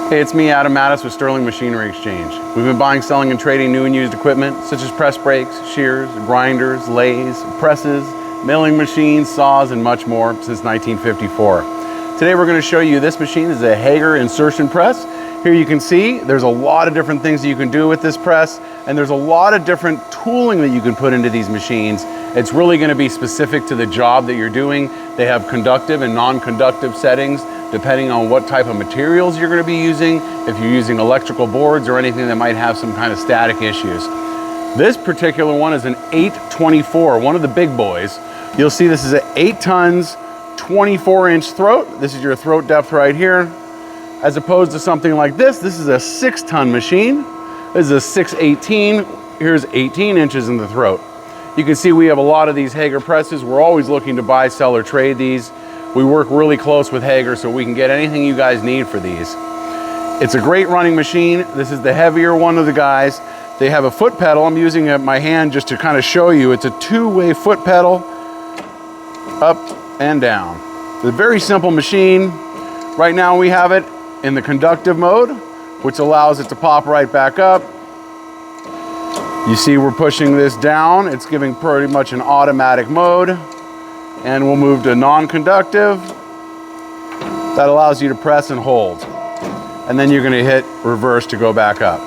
Hey, it's me, Adam Mattis with Sterling Machinery Exchange. We've been buying, selling, and trading new and used equipment such as press brakes, shears, grinders, lathes, presses, milling machines, saws, and much more since 1954. Today we're going to show you this machine. This is a Haeger insertion press. Here you can see there's a lot of different things that you can do with this press, and there's a lot of different tooling that you can put into these machines. It's really going to be specific to the job that you're doing. They have conductive and non-conductive settings depending on what type of materials you're going to be using, if you're using electrical boards or anything that might have some kind of static issues. This particular one is an 824, one of the big boys. You'll see this is an 8 tons, 24-inch throat. This is your throat depth right here. As opposed to something like this is a 6-ton machine. This is a 618. Here's 18 inches in the throat. You can see we have a lot of these Haeger presses. We're always looking to buy, sell, or trade these. We work really close with Haeger so we can get anything you guys need for these. It's a great running machine. This is the heavier one of the guys. They have a foot pedal. I'm using my hand just to kind of show you. It's a 2-way foot pedal, up and down. It's a very simple machine. Right now we have it in the conductive mode, which allows it to pop right back up. You see we're pushing this down. It's giving pretty much an automatic mode. And we'll move to non-conductive. That allows you to press and hold. And then you're gonna hit reverse to go back up.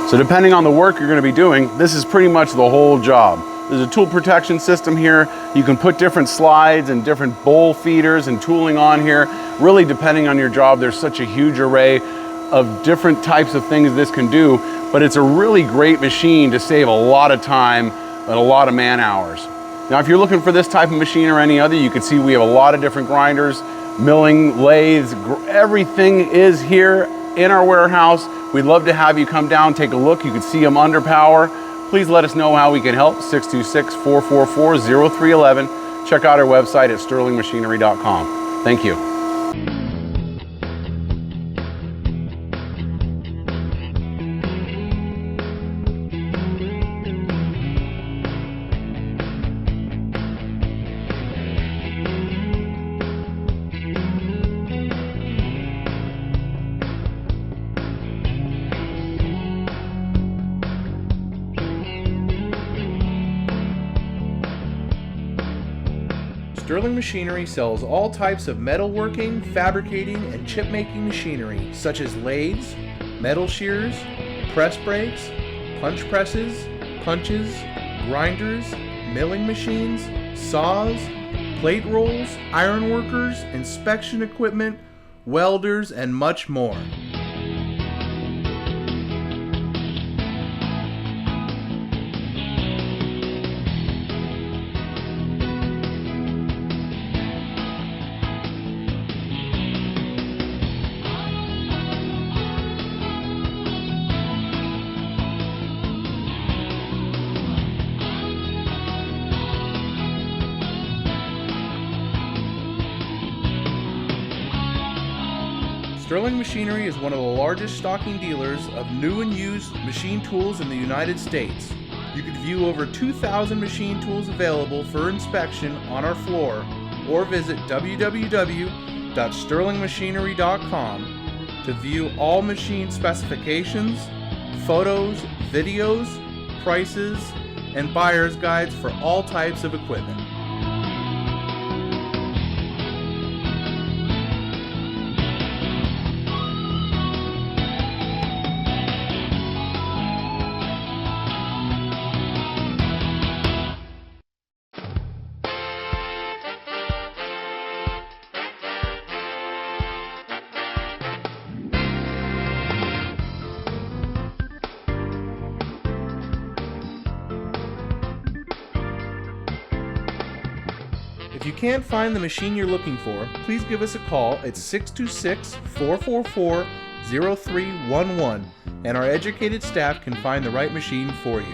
So depending on the work you're gonna be doing, this is pretty much the whole job. There's a tool protection system here. You can put different slides and different bowl feeders and tooling on here. Really depending on your job, there's such a huge array of different types of things this can do, but it's a really great machine to save a lot of time and a lot of man hours. Now, if you're looking for this type of machine or any other, you can see we have a lot of different grinders, milling, lathes, everything is here in our warehouse. We'd love to have you come down, take a look. You can see them under power. Please let us know how we can help, 626-444-0311. Check out our website at sterlingmachinery.com. Thank you. Sterling Machinery sells all types of metalworking, fabricating, and chip-making machinery, such as lathes, metal shears, press brakes, punch presses, punches, grinders, milling machines, saws, plate rolls, iron workers, inspection equipment, welders, and much more. Sterling Machinery is one of the largest stocking dealers of new and used machine tools in the United States. You can view over 2,000 machine tools available for inspection on our floor or visit www.sterlingmachinery.com to view all machine specifications, photos, videos, prices, and buyer's guides for all types of equipment. If you can't find the machine you're looking for, please give us a call at 626-444-0311 and our educated staff can find the right machine for you.